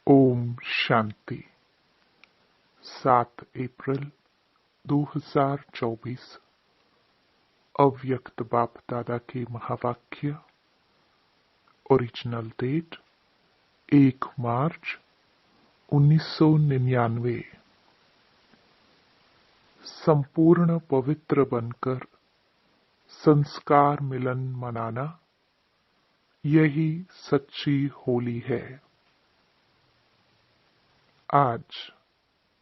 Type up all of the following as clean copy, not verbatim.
ओम शांति। 7 अप्रैल 2024 अव्यक्त बाप दादा के महावाक्य। ओरिजिनल डेट 1 मार्च 1999। संपूर्ण पवित्र बनकर संस्कार मिलन मनाना, यही सच्ची होली है। आज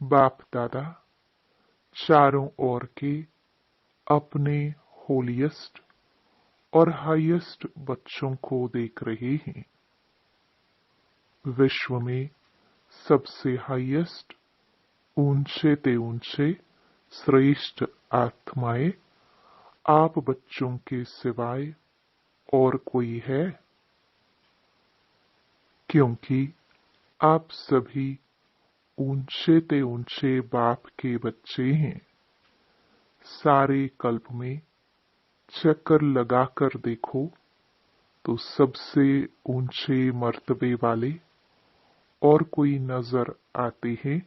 बाप दादा चारों ओर के अपने होलीएस्ट और हाईएस्ट बच्चों को देख रहे हैं। विश्व में सबसे हाईएस्ट, ऊंचे ते ऊंचे श्रेष्ठ आत्माएं आप बच्चों के सिवाय और कोई है? क्योंकि आप सभी ऊंचे ते ऊंचे बाप के बच्चे हैं। सारे कल्प में चक्कर लगाकर देखो तो सबसे ऊंचे मर्तबे वाले और कोई नजर आते हैं?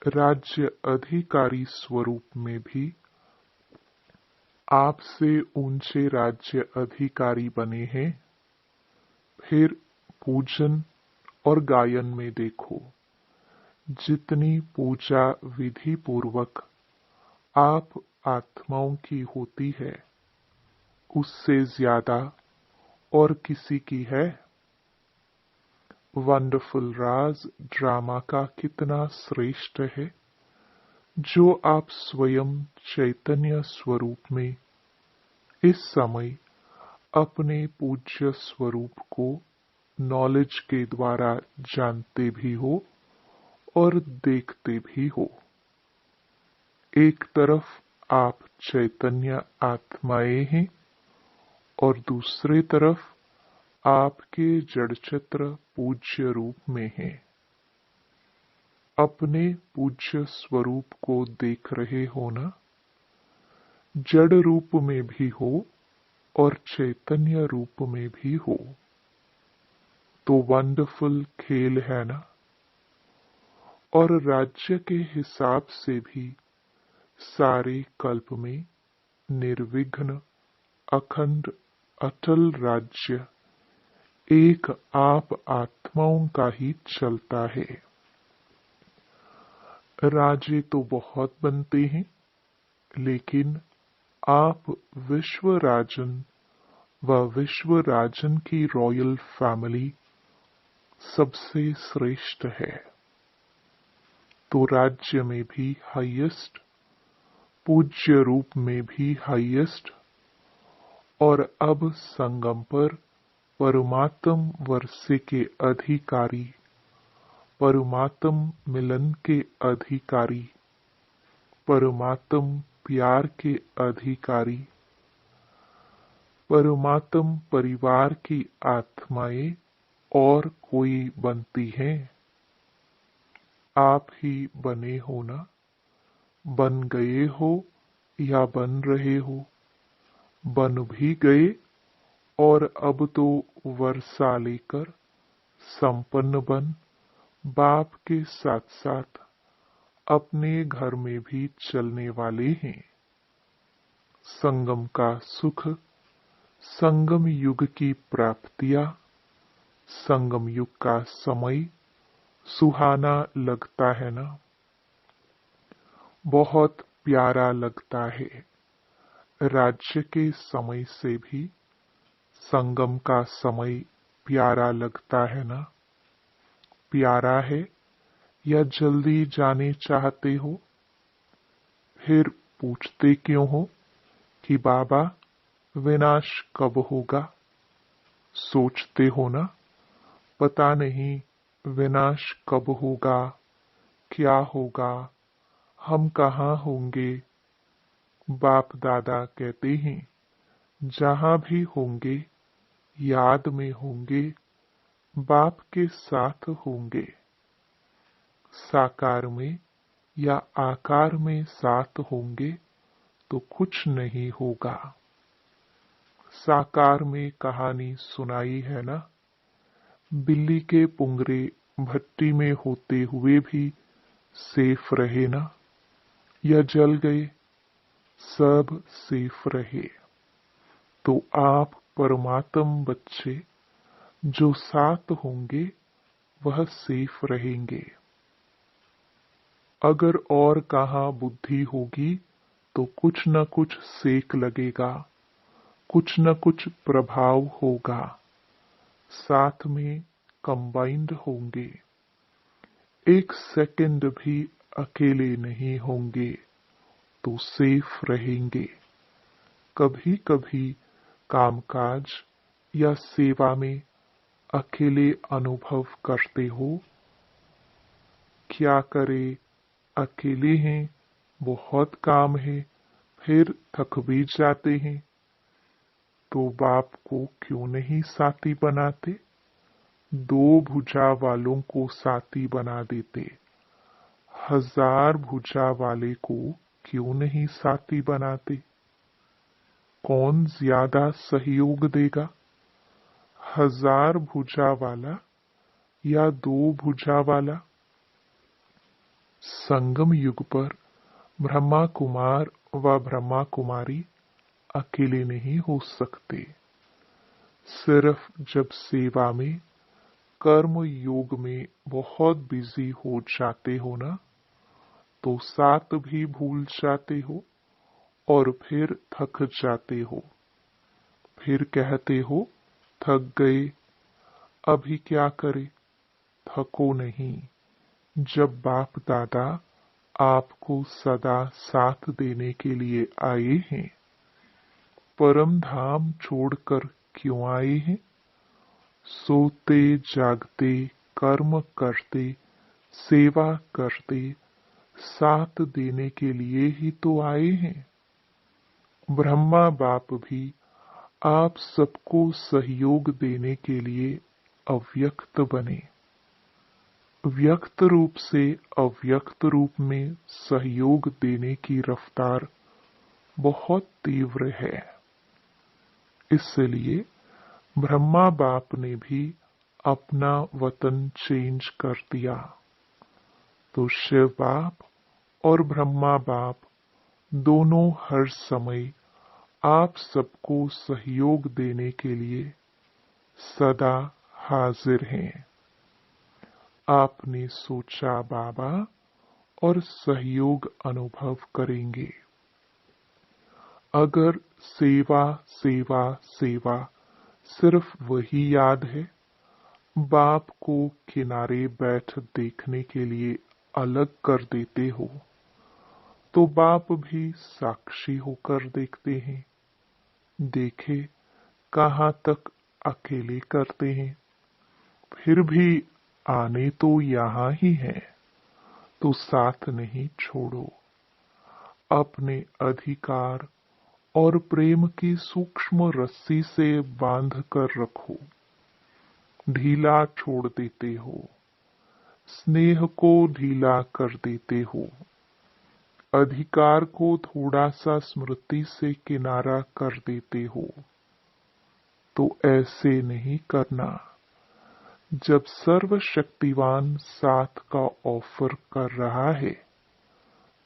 राज्य अधिकारी स्वरूप में भी आपसे ऊंचे राज्य अधिकारी बने हैं। फिर पूजन और गायन में देखो, जितनी पूजा विधि पूर्वक आप आत्माओं की होती है, उससे ज्यादा और किसी की है? वंडरफुल राज ड्रामा का कितना श्रेष्ठ है, जो आप स्वयं चैतन्य स्वरूप में इस समय अपने पूज्य स्वरूप को नॉलेज के द्वारा जानते भी हो और देखते भी हो। एक तरफ आप चैतन्य आत्माएं हैं और दूसरे तरफ आपके जड़चित्र पूज्य रूप में हैं। अपने पूज्य स्वरूप को देख रहे हो ना? जड़ रूप में भी हो और चैतन्य रूप में भी हो, तो वंडरफुल खेल है ना? और राज्य के हिसाब से भी सारे कल्प में निर्विघ्न अखंड अटल राज्य एक आप आत्माओं का ही चलता है। राजे तो बहुत बनते हैं, लेकिन आप विश्व राजन व विश्व राजन की रॉयल फैमिली सबसे श्रेष्ठ है। तो राज्य में भी हाईएस्ट, पूज्य रूप में भी हाईएस्ट, और अब संगम पर परमात्म वर्षे के अधिकारी, परमात्म मिलन के अधिकारी, परमात्म प्यार के अधिकारी, परमात्म परिवार की आत्माएं और कोई बनती हैं? आप ही बने हो ना? बन गए हो या बन रहे हो? बन भी गए और अब तो वर्षा लेकर संपन्न बन बाप के साथ साथ अपने घर में भी चलने वाले हैं। संगम का सुख, संगम युग की प्राप्तियां, संगम युग का समय सुहाना लगता है ना? बहुत प्यारा लगता है। राज्य के समय से भी संगम का समय प्यारा लगता है ना? प्यारा है या जल्दी जाने चाहते हो? फिर पूछते क्यों हो कि बाबा विनाश कब होगा? सोचते हो ना, पता नहीं विनाश कब होगा, क्या होगा, हम कहाँ होंगे? बाप दादा कहते हैं, जहां भी होंगे याद में होंगे, बाप के साथ होंगे। साकार में या आकार में साथ होंगे तो कुछ नहीं होगा। साकार में कहानी सुनाई है ना? बिल्ली के पुंगरे भट्टी में होते हुए भी सेफ रहे ना, या जल गए, सब सेफ रहे। तो आप परमात्म बच्चे जो साथ होंगे वह सेफ रहेंगे। अगर और कहाँ बुद्धि होगी तो कुछ न कुछ सेक लगेगा, कुछ न कुछ प्रभाव होगा, साथ में कंबाइंड होंगे। एक सेकंड भी अकेले नहीं होंगे तो सेफ रहेंगे। कभी कभी कामकाज या सेवा में अकेले अनुभव करते हो, क्या करे, अकेले हैं, बहुत काम है, फिर थक भी जाते हैं, तो बाप को क्यों नहीं साथी बनाते? दो भुजा वालों को साथी बना देते, 1000 भुजा वाले को क्यों नहीं साथी बनाते? कौन ज्यादा सहयोग देगा, 1000 भुजा वाला या 2 भुजा वाला? संगम युग पर ब्रह्मा कुमार व ब्रह्मा कुमारी अकेले नहीं हो सकते। सिर्फ जब सेवा में, कर्म योग में बहुत बिजी हो जाते हो ना, तो साथ भी भूल जाते हो और फिर थक जाते हो। फिर कहते हो थक गए, अभी क्या करे? थको नहीं। जब बाप दादा आपको सदा साथ देने के लिए आए हैं, परम धाम छोड़कर क्यों आए हैं? सोते जागते कर्म करते सेवा करते साथ देने के लिए ही तो आए हैं। ब्रह्मा बाप भी आप सबको सहयोग देने के लिए अव्यक्त बने। व्यक्त रूप से अव्यक्त रूप में सहयोग देने की रफ्तार बहुत तीव्र है। इसलिए ब्रह्मा बाप ने भी अपना वतन चेंज कर दिया, तो शिव बाप और ब्रह्मा बाप दोनों हर समय आप सबको सहयोग देने के लिए सदा हाजिर हैं। आपने सोचा बाबा और सहयोग अनुभव करेंगे। अगर सेवा सेवा सेवा सिर्फ वही याद है, बाप को किनारे बैठ देखने के लिए अलग कर देते हो, तो बाप भी साक्षी होकर देखते हैं। देखे कहाँ तक अकेले करते हैं, फिर भी आने तो यहाँ ही है, तो साथ नहीं छोड़ो। अपने अधिकार और प्रेम की सूक्ष्म रस्सी से बांध कर रखो, ढीला छोड़ देते हो, स्नेह को ढीला कर देते हो, अधिकार को थोड़ा सा स्मृति से किनारा कर देते हो। तो ऐसे नहीं करना। जब सर्वशक्तिवान साथ का ऑफर कर रहा है,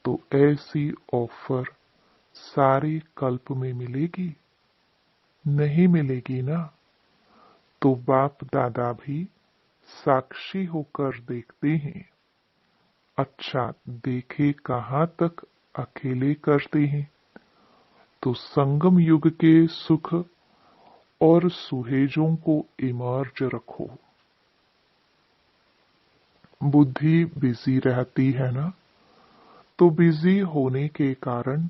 तो ऐसी ऑफर सारे कल्प में मिलेगी? नहीं मिलेगी ना। तो बाप दादा भी साक्षी होकर देखते हैं। अच्छा, देखे कहाँ तक अकेले करते हैं। तो संगम युग के सुख और सुहेजों को इमर्ज रखो। बुद्धि बिजी रहती है ना, तो बिजी होने के कारण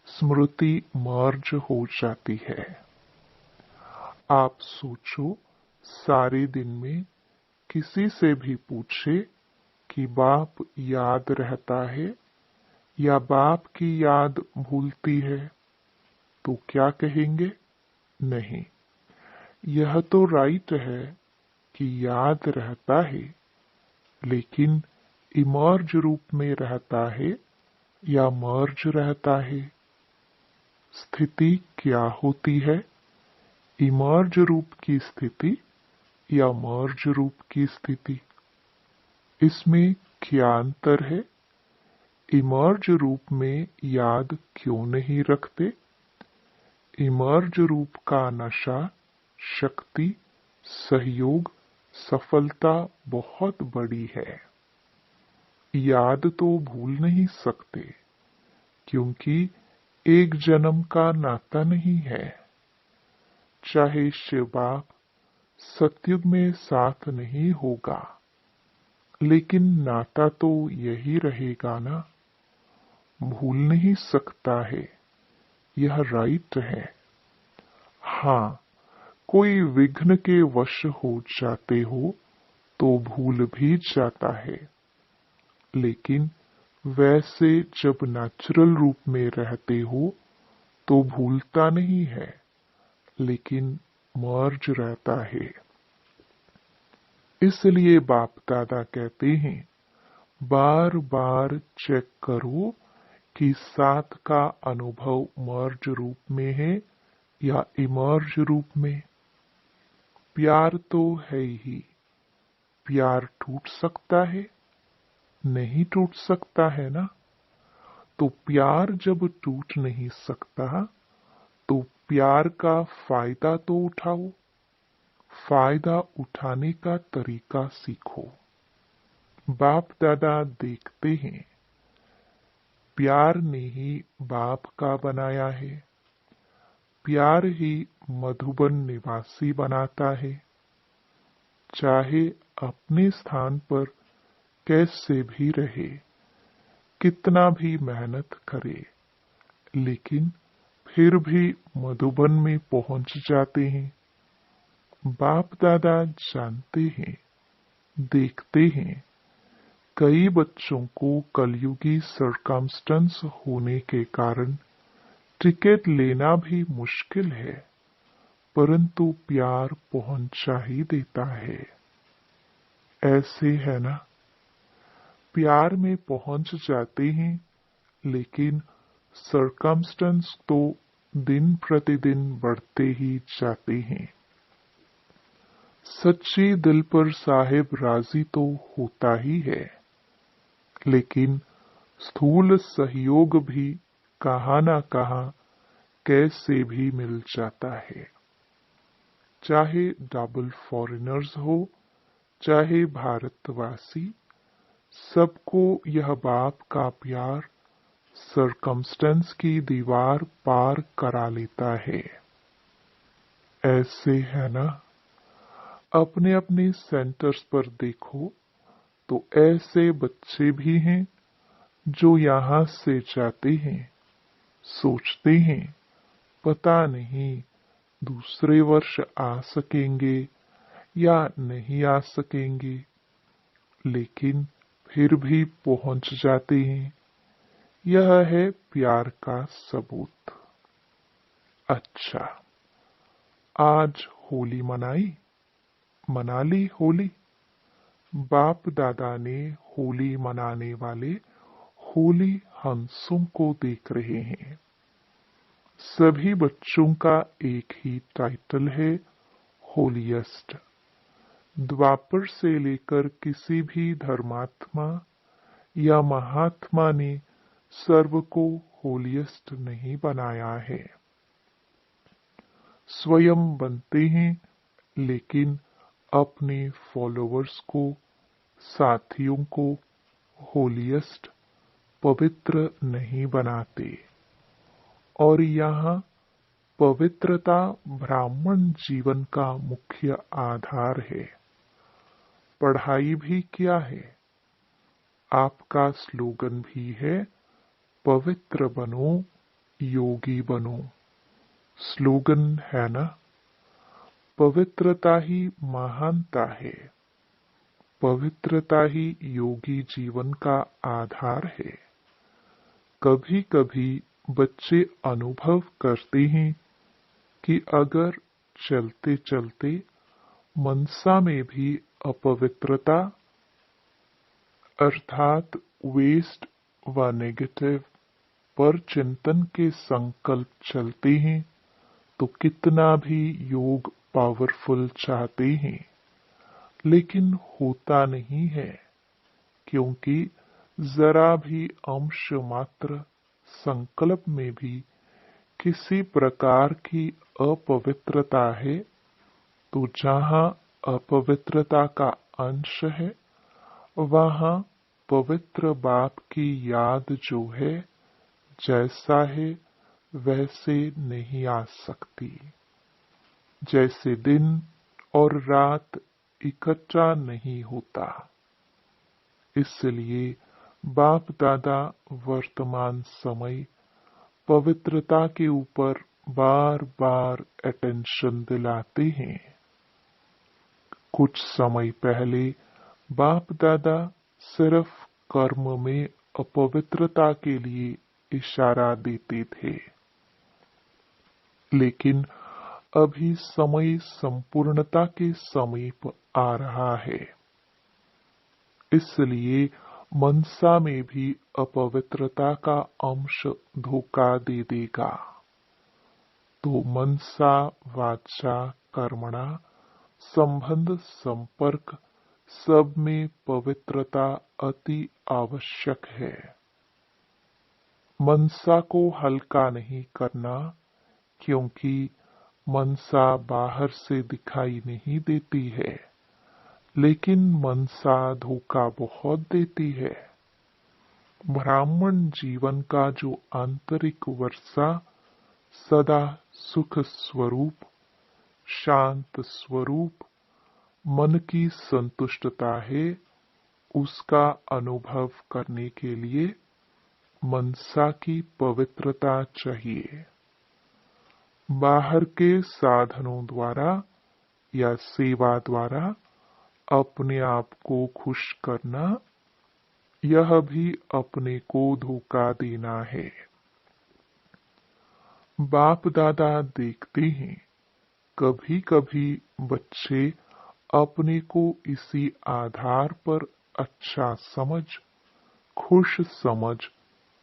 स्मृति मर्ज हो जाती है। आप सोचो, सारे दिन में किसी से भी पूछे कि बाप याद रहता है या बाप की याद भूलती है, तो क्या कहेंगे? नहीं, यह तो राइट है कि याद रहता है, लेकिन इमर्ज रूप में रहता है या मर्ज रहता है? स्थिति क्या होती है? इमर्ज रूप की स्थिति या मर्ज रूप की स्थिति, इसमें क्या अंतर है? इमर्ज रूप में याद क्यों नहीं रखते? इमर्ज रूप का नशा, शक्ति, सहयोग, सफलता बहुत बड़ी है। याद तो भूल नहीं सकते, क्योंकि एक जन्म का नाता नहीं है। चाहे शिव बाप सतयुग में साथ नहीं होगा, लेकिन नाता तो यही रहेगा ना। भूल नहीं सकता है, यह राइट है। हाँ, कोई विघ्न के वश हो जाते हो तो भूल भी जाता है, लेकिन वैसे जब नेचुरल रूप में रहते हो तो भूलता नहीं है, लेकिन मर्ज रहता है। इसलिए बाप दादा कहते हैं, बार बार चेक करो कि साथ का अनुभव मर्ज रूप में है या इमर्ज रूप में। प्यार तो है ही, प्यार टूट सकता है? नहीं टूट सकता है ना। तो प्यार जब टूट नहीं सकता, तो प्यार का फायदा तो उठाओ। फायदा उठाने का तरीका सीखो। बाप दादा देखते हैं, प्यार ने ही बाप का बनाया है। प्यार ही मधुबन निवासी बनाता है। चाहे अपने स्थान पर कैसे भी रहे, कितना भी मेहनत करे, लेकिन फिर भी मधुबन में पहुंच जाते हैं। बाप दादा जानते हैं, देखते हैं, कई बच्चों को कलयुगी सरकमस्टेंस होने के कारण टिकट लेना भी मुश्किल है, परंतु प्यार पहुंचा ही देता है। ऐसे है ना, प्यार में पहुंच जाते हैं, लेकिन सरकमस्टेंस तो दिन प्रतिदिन बढ़ते ही जाते हैं। सच्ची दिल पर साहिब राजी तो होता ही है, लेकिन स्थूल सहयोग भी कहाँ न कहाँ कैसे भी मिल जाता है। चाहे डबल फॉरेनर्स हो, चाहे भारतवासी, सबको यह बाप का प्यार सरकमस्टेंस की दीवार पार करा लेता है। ऐसे है ना। अपने अपने सेंटर्स पर देखो तो ऐसे बच्चे भी हैं जो यहाँ से जाते हैं, सोचते हैं पता नहीं दूसरे वर्ष आ सकेंगे या नहीं आ सकेंगे, लेकिन फिर भी पहुंच जाते हैं। यह है प्यार का सबूत। अच्छा, आज होली मना ली होली। बाप दादा ने होली मनाने वाले होली हंसों को देख रहे हैं। सभी बच्चों का एक ही टाइटल है, होलीएस्ट। द्वापर से लेकर किसी भी धर्मात्मा या महात्मा ने सर्व को होलीएस्ट नहीं बनाया है। स्वयं बनते हैं, लेकिन अपने फॉलोअर्स को, साथियों को होलीएस्ट, पवित्र नहीं बनाते। और यहाँ पवित्रता ब्राह्मण जीवन का मुख्य आधार है। पढ़ाई भी क्या है? आपका स्लोगन भी है, पवित्र बनो, योगी बनो। स्लोगन है ना। पवित्रता ही महानता है। पवित्रता ही योगी जीवन का आधार है। कभी कभी बच्चे अनुभव करते हैं कि अगर चलते चलते मनसा में भी अपवित्रता अर्थात वेस्ट व नेगेटिव पर चिंतन के संकल्प चलते हैं, तो कितना भी योग पावरफुल चाहते हैं, लेकिन होता नहीं है, क्योंकि जरा भी अंश मात्र संकल्प में भी किसी प्रकार की अपवित्रता है, तो जहां अपवित्रता का अंश है, वहां पवित्र बाप की याद जो है, जैसा है वैसे नहीं आ सकती। जैसे दिन और रात इकट्ठा नहीं होता। इसलिए बाप दादा वर्तमान समय पवित्रता के ऊपर बार बार अटेंशन दिलाते हैं। कुछ समय पहले बाप दादा सिर्फ कर्म में अपवित्रता के लिए इशारा देते थे, लेकिन अभी समय संपूर्णता के समीप आ रहा है। इसलिए मनसा में भी अपवित्रता का अंश धोखा दे देगा। तो मनसा वाचा कर्मणा संबंध संपर्क सब में पवित्रता अति आवश्यक है। मनसा को हल्का नहीं करना, क्योंकि मनसा बाहर से दिखाई नहीं देती है, लेकिन मनसा धोखा बहुत देती है। ब्राह्मण जीवन का जो आंतरिक वर्षा सदा सुख स्वरूप, शांत स्वरूप, मन की संतुष्टता है, उसका अनुभव करने के लिए मनसा की पवित्रता चाहिए। बाहर के साधनों द्वारा या सेवा द्वारा अपने आप को खुश करना, यह भी अपने को धोखा देना है। बाप दादा देखते हैं, कभी कभी बच्चे अपने को इसी आधार पर अच्छा समझ, खुश समझ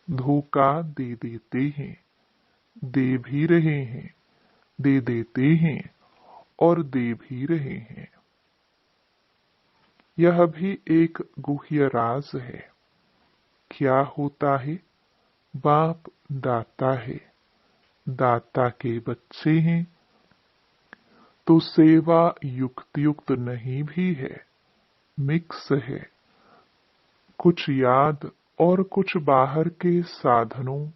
धोखा दे देते हैं, दे भी रहे हैं, दे देते हैं और दे भी रहे हैं। यह भी एक गुह्य राज है। क्या होता है? बाप दाता है, दाता के बच्चे हैं, तो सेवा युक्त नहीं भी है, मिक्स है। कुछ याद और कुछ बाहर के साधनों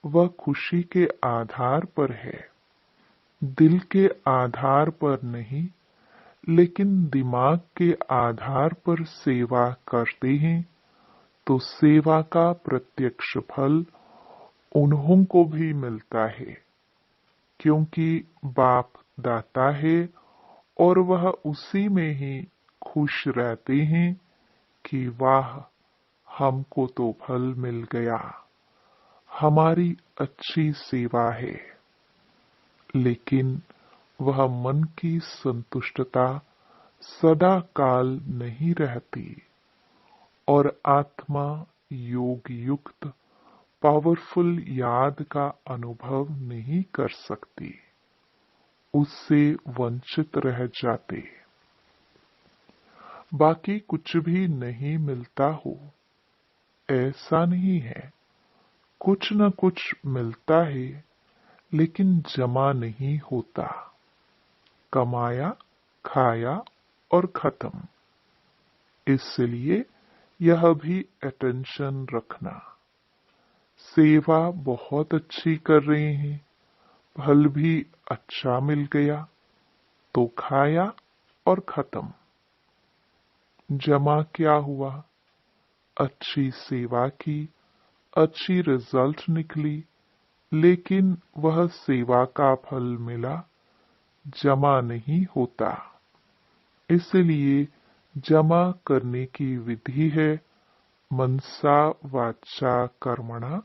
व खुशी के आधार पर है, दिल के आधार पर नहीं, लेकिन दिमाग के आधार पर सेवा करते हैं, तो सेवा का प्रत्यक्ष फल उन्हों को भी मिलता है, क्योंकि बाप दाता है और वह उसी में ही खुश रहते हैं कि वाह, हमको तो फल मिल गया, हमारी अच्छी सेवा है। लेकिन वह मन की संतुष्टता सदा काल नहीं रहती और आत्मा योग युक्त पावरफुल याद का अनुभव नहीं कर सकती, उससे वंचित रह जाते। बाकी कुछ भी नहीं मिलता हो, ऐसा नहीं है। कुछ न कुछ मिलता है, लेकिन जमा नहीं होता। कमाया, खाया और खत्म। इसलिए यह भी अटेंशन रखना। सेवा बहुत अच्छी कर रहे हैं, फल भी अच्छा मिल गया, तो खाया और खत्म। जमा क्या हुआ? अच्छी सेवा की, अच्छी रिजल्ट निकली, लेकिन वह सेवा का फल मिला, जमा नहीं होता। इसलिए जमा करने की विधि है मनसा वाचा कर्मणा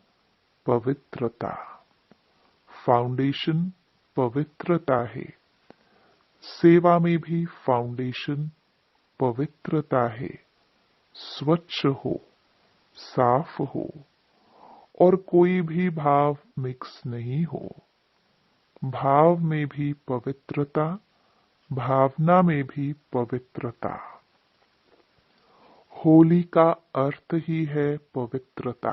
पवित्रता। फाउंडेशन पवित्रता है। सेवा में भी फाउंडेशन पवित्रता है। स्वच्छ हो, साफ हो और कोई भी भाव मिक्स नहीं हो। भाव में भी पवित्रता, भावना में भी पवित्रता। होली का अर्थ ही है पवित्रता,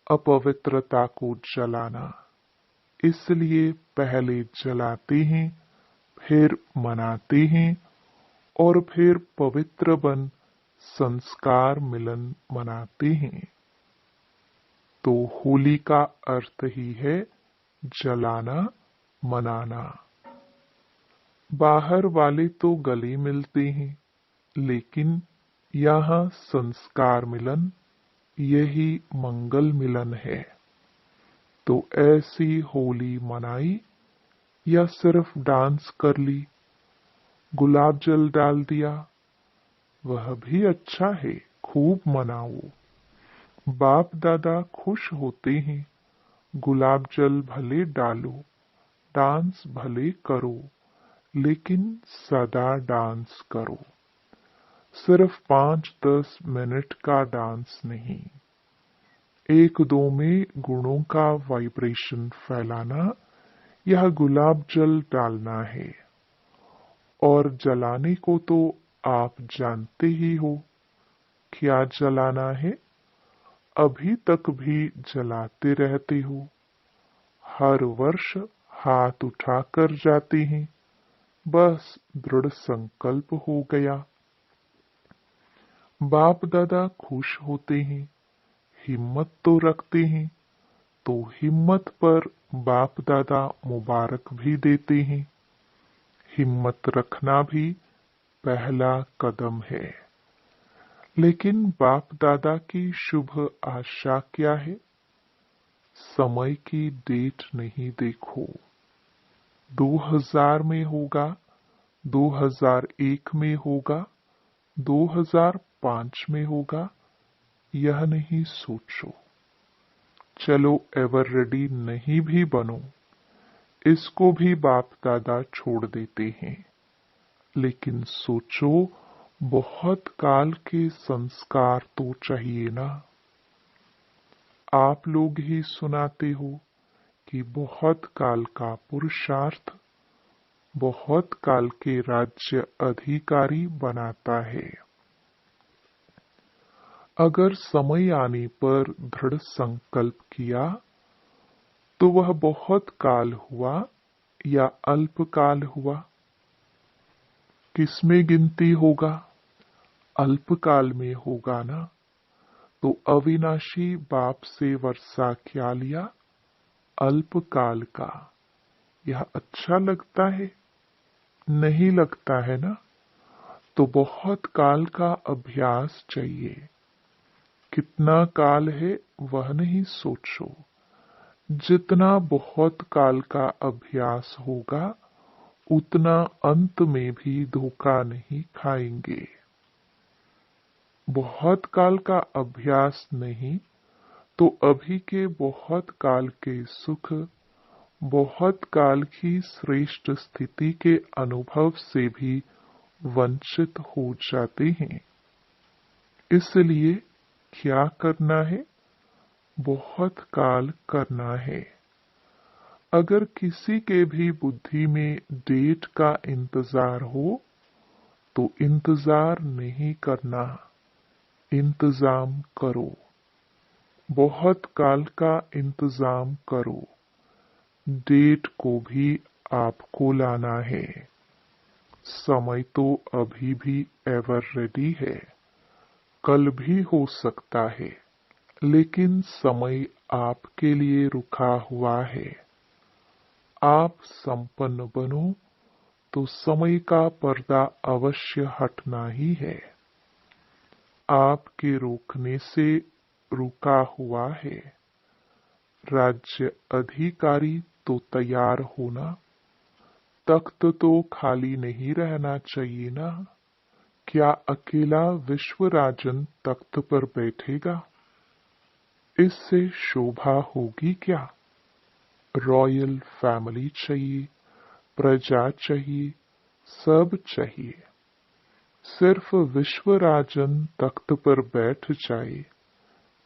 अपवित्रता को जलाना। इसलिए पहले जलाते हैं, फिर मनाते हैं और फिर पवित्र बन संस्कार मिलन मनाते हैं। तो होली का अर्थ ही है जलाना, मनाना। बाहर वाले तो गले मिलते हैं, लेकिन यहाँ संस्कार मिलन, यही मंगल मिलन है। तो ऐसी होली मनाई या सिर्फ डांस कर ली, गुलाब जल डाल दिया, वह भी अच्छा है, खूब मनाओ। बाप दादा खुश होते हैं, गुलाब जल भले डालो, डांस भले करो, लेकिन सदा डांस करो। सिर्फ 5-10 मिनट का डांस नहीं। 1-2 में गुणों का वाइब्रेशन फैलाना, यह गुलाब जल डालना है। और जलाने को तो आप जानते ही हो, क्या जलाना है। अभी तक भी जलाते रहते हो। हर वर्ष हाथ उठाकर जाते हैं, बस दृढ़ संकल्प हो गया। बाप दादा खुश होते हैं, हिम्मत तो रखते हैं, तो हिम्मत पर बाप दादा मुबारक भी देते हैं। हिम्मत रखना भी पहला कदम है। लेकिन बाप दादा की शुभ आशा क्या है। समय की डेट नहीं देखो, 2000 में होगा, 2001 में होगा, 2005 में होगा, यह नहीं सोचो। चलो एवर रेडी नहीं भी बनो, इसको भी बाप दादा छोड़ देते हैं। लेकिन सोचो, बहुत काल के संस्कार तो चाहिए ना। आप लोग ही सुनाते हो कि बहुत काल का पुरुषार्थ बहुत काल के राज्य अधिकारी बनाता है। अगर समय आने पर दृढ़ संकल्प किया तो वह बहुत काल हुआ या अल्पकाल हुआ, किसमें गिनती होगा। अल्पकाल में होगा ना। तो अविनाशी बाप से वर्षा क्या लिया, अल्पकाल का। यह अच्छा लगता है, नहीं लगता है ना। तो बहुत काल का अभ्यास चाहिए। कितना काल है वह नहीं सोचो, जितना बहुत काल का अभ्यास होगा उतना अंत में भी धोखा नहीं खाएंगे। बहुत काल का अभ्यास नहीं तो अभी के बहुत काल के सुख, बहुत काल की श्रेष्ठ स्थिति के अनुभव से भी वंचित हो जाते हैं। इसलिए क्या करना है, बहुत काल करना है। अगर किसी के भी बुद्धि में डेट का इंतजार हो तो इंतजार नहीं करना, इंतजाम करो। बहुत काल का इंतजाम करो। डेट को भी आपको लाना है। समय तो अभी भी एवर रेडी है, कल भी हो सकता है, लेकिन समय आपके लिए रुका हुआ है। आप संपन्न बनो तो समय का पर्दा अवश्य हटना ही है। आपके रोकने से रुका हुआ है। राज्य अधिकारी तो तैयार होना, तख्त तो खाली नहीं रहना चाहिए ना। क्या अकेला विश्वराजन तख्त पर बैठेगा, इससे शोभा होगी क्या। रॉयल फैमिली चाहिए, प्रजा चाहिए, सब चाहिए। सिर्फ विश्वराजन तख्त पर बैठ जाए,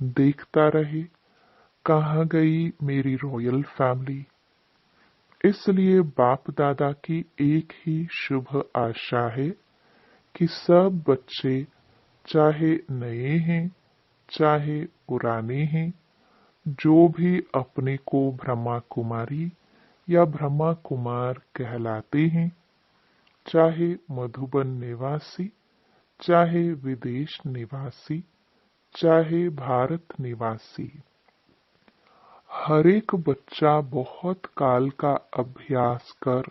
देखता रहे कहाँ गई मेरी रॉयल फैमिली। इसलिए बाप दादा की एक ही शुभ आशा है कि सब बच्चे चाहे नए हैं चाहे पुराने हैं, जो भी अपने को ब्रह्मा कुमारी या ब्रह्मा कुमार कहलाते हैं, चाहे मधुबन निवासी, चाहे विदेश निवासी, चाहे भारत निवासी, हर एक बच्चा बहुत काल का अभ्यास कर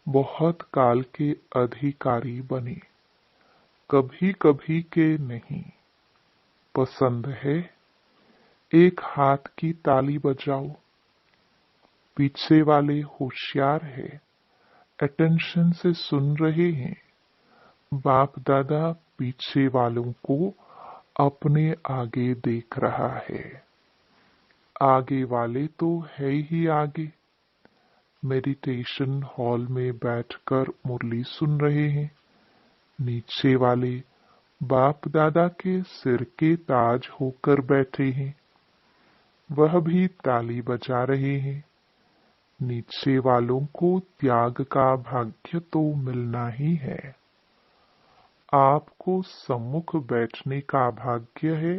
बहुत काल के अधिकारी बने, कभी कभी के नहीं। पसंद है? एक हाथ की ताली बजाओ। पीछे वाले होशियार है, अटेंशन से सुन रहे हैं। बाप दादा पीछे वालों को अपने आगे देख रहा है। आगे वाले तो है ही आगे, मेडिटेशन हॉल में बैठकर मुरली सुन रहे हैं। नीचे वाले बाप दादा के सिर के ताज होकर बैठे हैं, वह भी ताली बजा रहे हैं। नीचे वालों को त्याग का भाग्य तो मिलना ही है। आपको सम्मुख बैठने का भाग्य है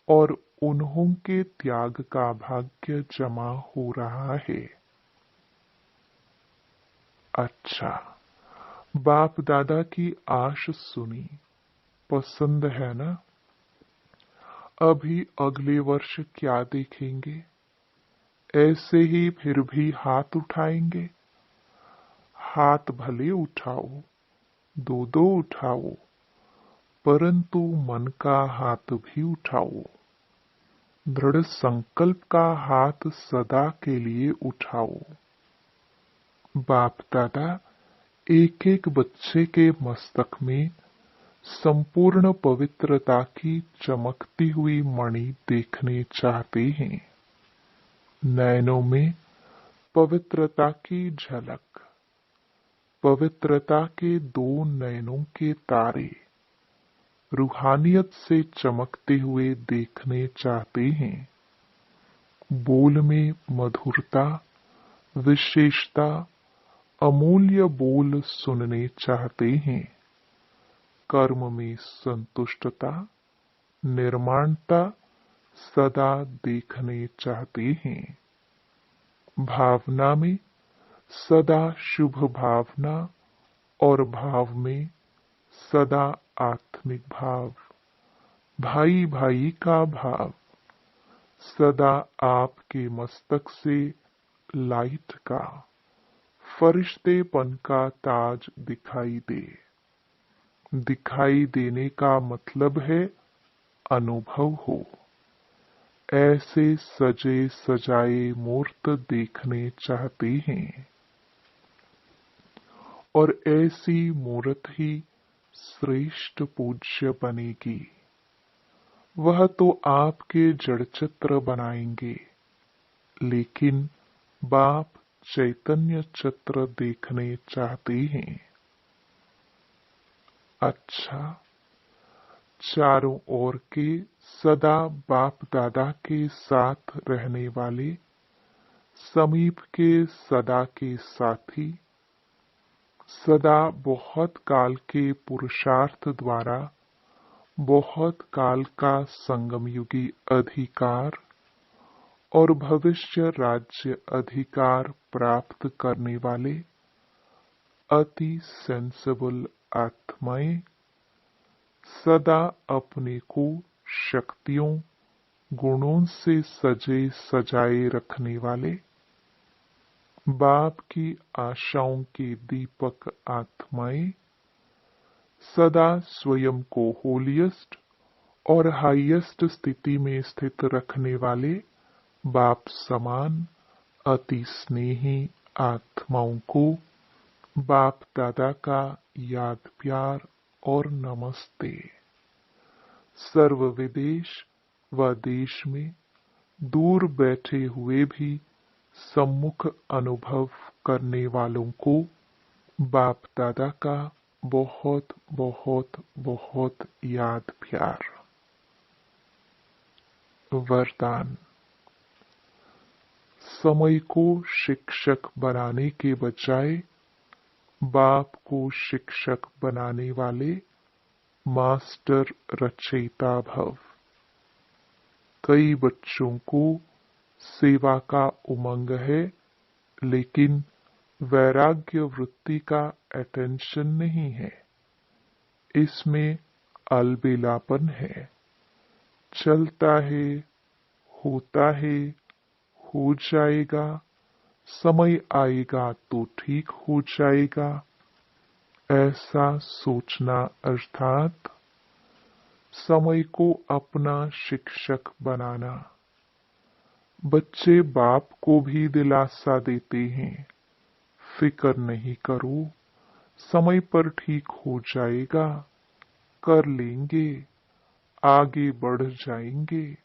और उन्हों के त्याग का भाग्य जमा हो रहा है। अच्छा, बाप दादा की आश सुनी, पसंद है ना? अभी अगले वर्ष क्या देखेंगे? ऐसे ही फिर भी हाथ उठाएंगे? हाथ भले उठाओ, दो दो उठाओ, परंतु मन का हाथ भी उठाओ। दृढ़ संकल्प का हाथ सदा के लिए उठाओ। बाप दादा एक एक बच्चे के मस्तक में संपूर्ण पवित्रता की चमकती हुई मणि देखने चाहते हैं। नयनों में पवित्रता की झलक, पवित्रता के दो नयनों के तारे रूहानियत से चमकते हुए देखने चाहते हैं। बोल में मधुरता, विशेषता, अमूल्य बोल सुनने चाहते हैं। कर्म में संतुष्टता, निर्माणता सदा देखने चाहते हैं। भावना में सदा शुभ भावना और भाव में सदा आत्मिक भाव, भाई भाई का भाव, सदा आपके मस्तक से लाइट का, फरिश्तेपन का ताज दिखाई दे। दिखाई देने का मतलब है अनुभव हो। ऐसे सजे सजाए मूर्त देखने चाहते हैं और ऐसी मूर्त ही श्रेष्ठ पूज्य बनेगी। वह तो आपके जड़चित्र बनाएंगे, लेकिन बाप चैतन्य चित्र देखने चाहते हैं। अच्छा, चारों ओर के सदा बाप दादा के साथ रहने वाले, समीप के सदा के साथी, सदा बहुत काल के पुरुषार्थ द्वारा बहुत काल का संगमयुगी अधिकार और भविष्य राज्य अधिकार प्राप्त करने वाले अति सेंसिबल आत्माएं, सदा अपने को शक्तियों गुणों से सजे सजाए रखने वाले, बाप की आशाओं के दीपक आत्माएं, सदा स्वयं को होलियस्ट और हाईएस्ट स्थिति में स्थित रखने वाले बाप समान अति स्नेही आत्माओं को बाप दादा का याद प्यार और नमस्ते। सर्व विदेश व देश में दूर बैठे हुए भी सम्मुख अनुभव करने वालों को बाप दादा का बहुत बहुत बहुत याद प्यार। वरदान। समय को शिक्षक बनाने के बजाय बाप को शिक्षक बनाने वाले मास्टर रचयिता भव। कई बच्चों को सेवा का उमंग है, लेकिन वैराग्य वृत्ति का अटेंशन नहीं है। इसमें अलबेलापन है। चलता है, होता है, हो जाएगा, समय आएगा तो ठीक हो जाएगा, ऐसा सोचना अर्थात समय को अपना शिक्षक बनाना। बच्चे बाप को भी दिलासा देते हैं, फिक्र नहीं करो, समय पर ठीक हो जाएगा, कर लेंगे, आगे बढ़ जाएंगे।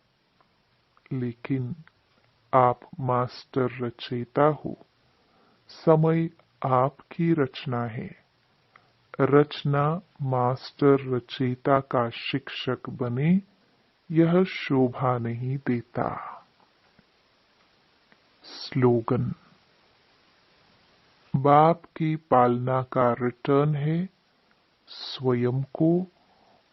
लेकिन आप मास्टर रचयिता हो, समय आपकी रचना है। रचना मास्टर रचयिता का शिक्षक बने, यह शोभा नहीं देता। स्लोगन। बाप की पालना का रिटर्न है स्वयं को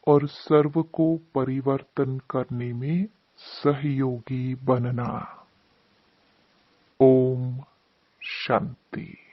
और सर्व को परिवर्तन करने में सहयोगी बनना। ओम शांति।